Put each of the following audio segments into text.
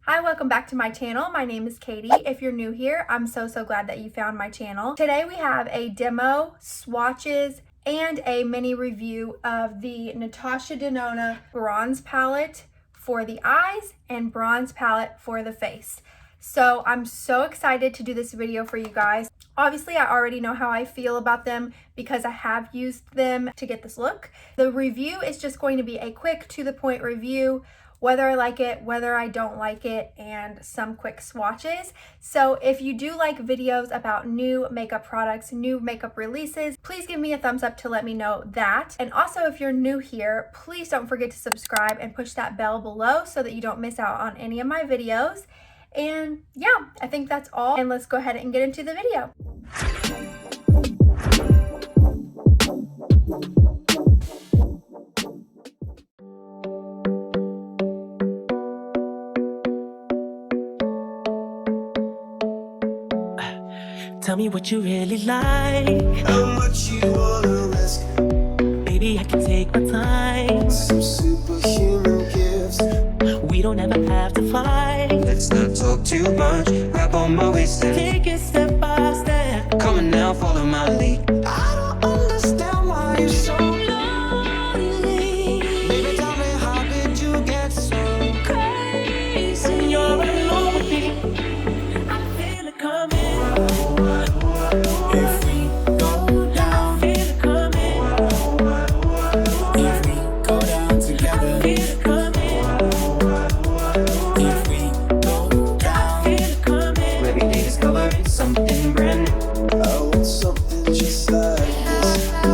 Hi, welcome back to my channel. My name is Katie. If you're new here, I'm so glad that you found my channel. Today we have a demo, swatches, and a mini review of the Natasha Denona Bronze palette for the eyes and bronze palette for the face. So I'm so excited to do this video for you guys. Obviously, I already know how I feel about them because I have used them to get this look. The review is just going to be a quick, to the point review, whether I like it, whether I don't like it, and some quick swatches. So if you do like videos about new makeup products, new makeup releases, please give me a thumbs up to let me know that. And also, if you're new here, please don't forget to subscribe and push that bell below so that you don't miss out on any of my videos. And yeah, I think that's all. And let's go ahead and get into the video. Tell me what you really like. How much you wanna risk? Baby, I can take my time. Some superhuman gifts. We don't ever have to fight. Let's not talk too much. Grab on my waist and Take it step by step. come on now, follow my lead. I don't understand why you're so lonely. Baby, tell me, how did you get so Crazy, you're alone with me. I feel it coming. If we go down, Feel it coming. if we go down together, Feel it coming. if we go down, Feel it coming. where we discover something brand new. I want something just like this. I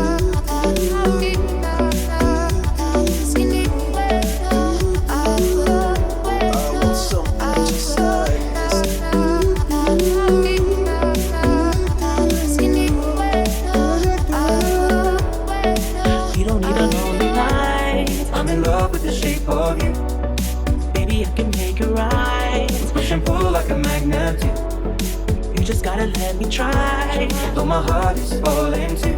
want something just like this. You don't need a lonely night. I'm in love with the shape of you. Baby, I can make it right. Push and pull like a magnet do. You just gotta let me try Though my heart is falling too.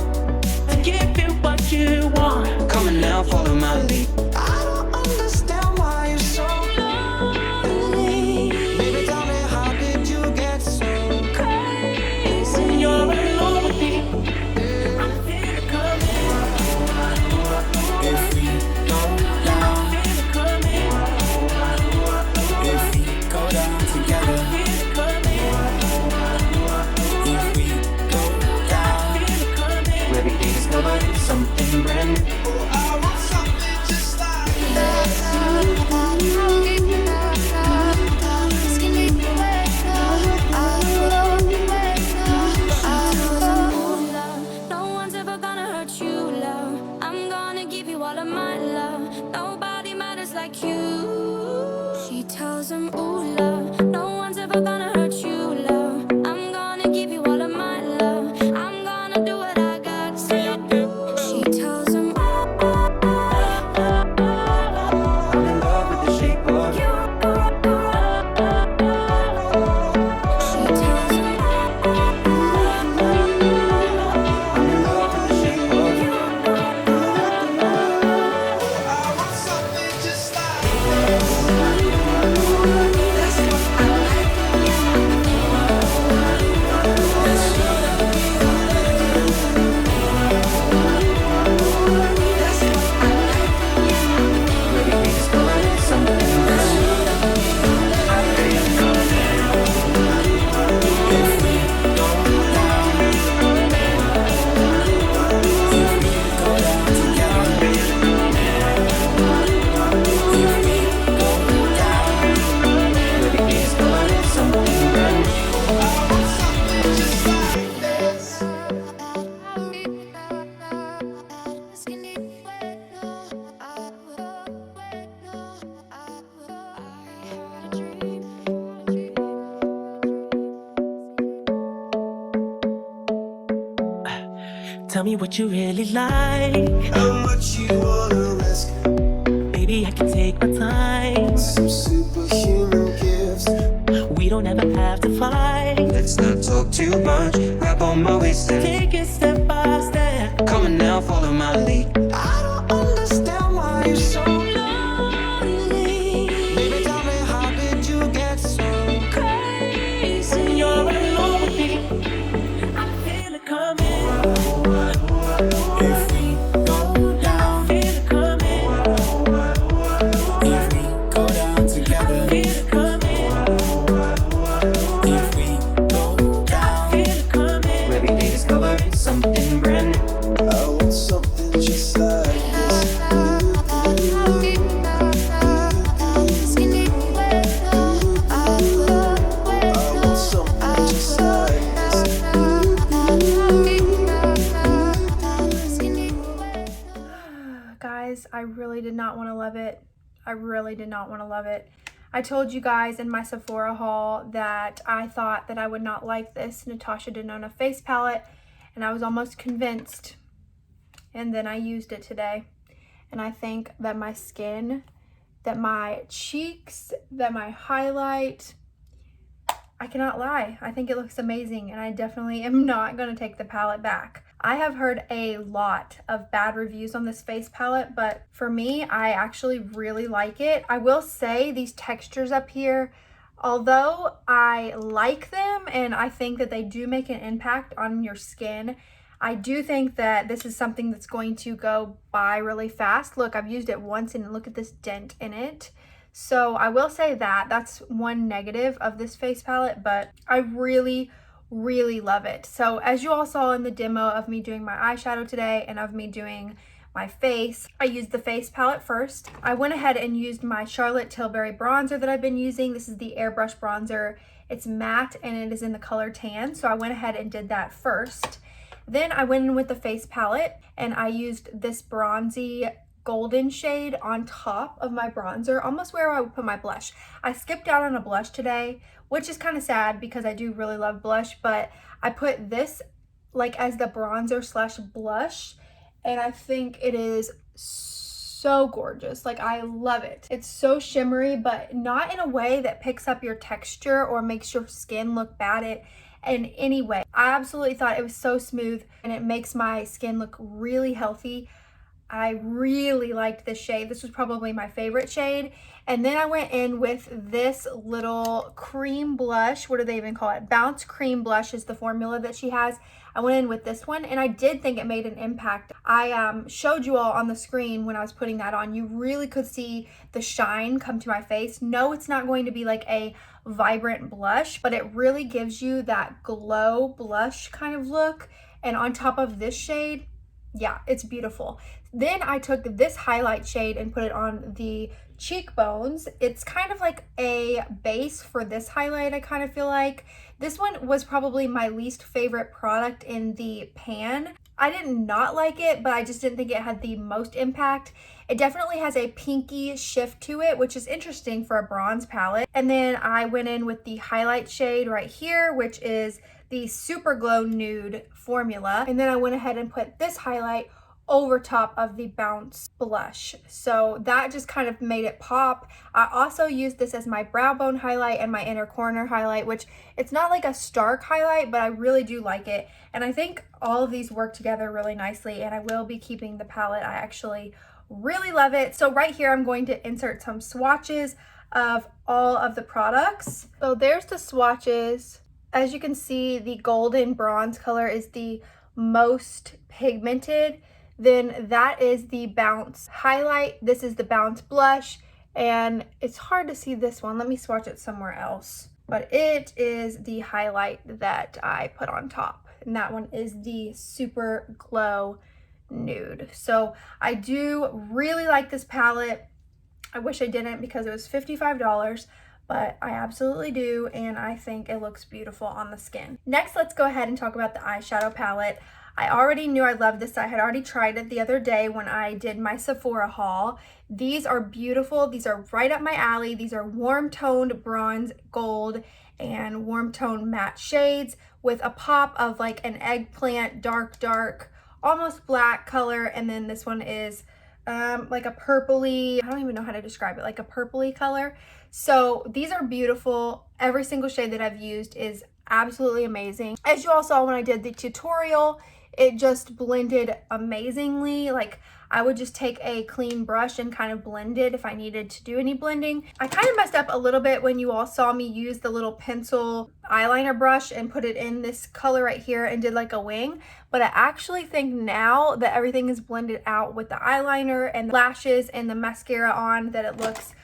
to give you what you want. Come on now, follow my lead. I don't understand why you're so lonely. Baby, tell me, how did you get so crazy? You're alone with me. I feel it coming. If we go down, Feel it coming. if we go down together, Feel it coming. if we go down, Feel it coming. where we discover something brand new. I want something just like No one's ever gonna hurt you, love. I'm gonna give you all of my love. Nobody matters like you. She tells him, ooh, love. No one's ever gonna hurt you, love. I'm gonna give you all of my love. I'm gonna do what I got to do. She tells him, I'm in love with the shape of you. she tells him, I'm in love with the shape of you. I want something just like this. That's what I like. That's what I like. That's what I like. Where we discover something brand new. I feel it coming. If we go down, if we go down together, if we go down, where we discover something brand new. I want something just like this. Tell me what you really like. How much you wanna risk? Baby, I can take my time. Some superhuman gifts. We don't ever have to fight. Let's not talk too much. Grab on my waist and Take it step by step. come on now, follow my lead. I don't understand why you're so lonely. Baby, tell me, how did you get love it. I really did not want to love it. I told you guys in my Sephora haul that I thought that I would not like this Natasha Denona face palette, and I was almost convinced. And then I used it today, and I think that my skin, that my cheeks, that my highlight, I cannot lie. I think it looks amazing, and I definitely am not going to take the palette back. I have heard a lot of bad reviews on this face palette, but for me, I actually really like it. I will say these textures up here, although I like them and I think that they do make an impact on your skin, I do think that this is something that's going to go by really fast. Look, I've used it once and look at this dent in it. So I will say that that's one negative of this face palette, but I really love it. So as you all saw in the demo of me doing my eyeshadow today and of me doing my face, I used the face palette first. I went ahead and used my Charlotte Tilbury bronzer that I've been using. This is the airbrush bronzer. It's matte and it is in the color tan. So I went ahead and did that first. Then I went in with the face palette and I used this bronzy golden shade on top of my bronzer, almost where I would put my blush. I skipped out on a blush today, which is kind of sad because I do really love blush, but I put this like as the bronzer slash blush, and I think it is so gorgeous. Like, I love it. It's so shimmery, but not in a way that picks up your texture or makes your skin look bad in any way. I absolutely thought it was so smooth and it makes my skin look really healthy. I really liked this shade. This was probably my favorite shade. And then I went in with this little cream blush. What do they even call it? Bounce Cream Blush is the formula that she has. I went in with this one and I did think it made an impact. I showed you all on the screen when I was putting that on. You really could see the shine come to my face. No, it's not going to be like a vibrant blush, but it really gives you that glow blush kind of look. And on top of this shade, yeah, it's beautiful. Then I took this highlight shade and put it on the cheekbones. It's kind of like a base for this highlight, I kind of feel like. This one was probably my least favorite product in the pan. I did not like it, but I just didn't think it had the most impact. It definitely has a pinky shift to it, which is interesting for a bronze palette. And then I went in with the highlight shade right here, which is the Super Glow Nude formula. And then I went ahead and put this highlight over top of the Bounce blush. So that just kind of made it pop. I also used this as my brow bone highlight and my inner corner highlight, which it's not like a stark highlight, but I really do like it. And I think all of these work together really nicely, and I will be keeping the palette. I actually really love it. So right here, I'm going to insert some swatches of all of the products. So there's the swatches. As you can see, the golden bronze color is the most pigmented. Then that is the Bounce highlight. This is the Bounce blush, and it's hard to see this one. Let me swatch it somewhere else. But it is the highlight that I put on top, and that one is the Super Glow Nude. So I do really like this palette. I wish I didn't because it was $55. But I absolutely do, and I think it looks beautiful on the skin. Next, let's go ahead and talk about the eyeshadow palette. I already knew I loved this. I had already tried it the other day when I did my Sephora haul. These are beautiful. These are right up my alley. These are warm toned bronze, gold, and warm toned matte shades with a pop of like an eggplant, dark, almost black color. And then this one is like a purpley, I don't even know how to describe it, like a purpley color. So these are beautiful. Every single shade that I've used is absolutely amazing. As you all saw when I did the tutorial, it just blended amazingly. Like, I would just take a clean brush and kind of blend it if I needed to do any blending. I kind of messed up a little bit when you all saw me use the little pencil eyeliner brush and put it in this color right here and did like a wing. But I actually think now that everything is blended out with the eyeliner and the lashes and the mascara on, that it looks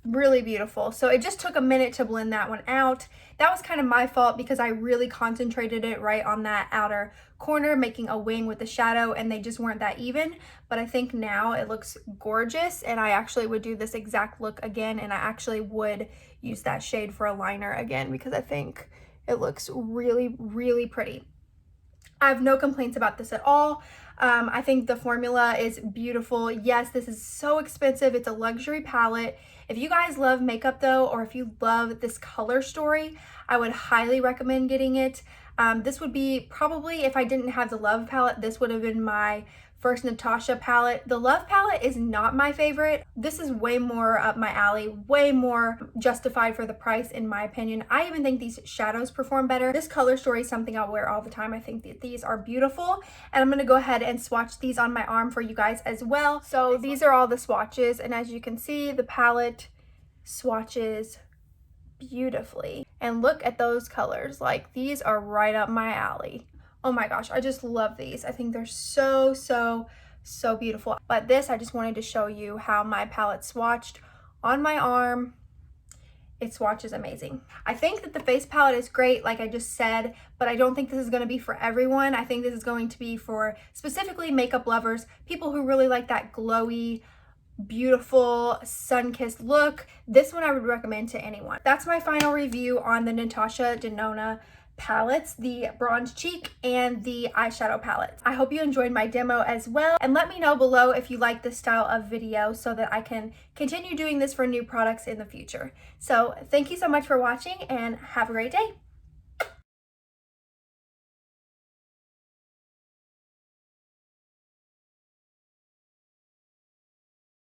really beautiful. So it just took a minute to blend that one out. That was kind of my fault because I really concentrated it right on that outer corner, making a wing with the shadow, and they just weren't that even. But I think now it looks gorgeous, and I actually would do this exact look again, and I actually would use that shade for a liner again because I think it looks really pretty. I have no complaints about this at all. I think the formula is beautiful. Yes, this is so expensive. It's a luxury palette. If you guys love makeup though, or if you love this color story, I would highly recommend getting it. This would be probably, if I didn't have the Love palette, this would have been my first Natasha palette. The Love palette is not my favorite. This is way more up my alley, way more justified for the price in my opinion. I even think these shadows perform better. This color story is something I'll wear all the time. I think that these are beautiful, and I'm gonna go ahead and swatch these on my arm for you guys as well. So these are all the swatches, and as you can see, the palette swatches beautifully. And look at those colors, like these are right up my alley. Oh my gosh, I just love these. I think they're so beautiful. But this, I just wanted to show you how my palette swatched on my arm. It swatches amazing. I think that the face palette is great, like I just said, but I don't think this is going to be for everyone. I think this is going to be for specifically makeup lovers, people who really like that glowy, beautiful sun-kissed look. This one I would recommend to anyone. That's my final review on the Natasha Denona palettes, the bronze cheek and the eyeshadow palettes. I hope you enjoyed my demo as well, and let me know below if you like this style of video so that I can continue doing this for new products in the future. So thank you so much for watching and have a great day.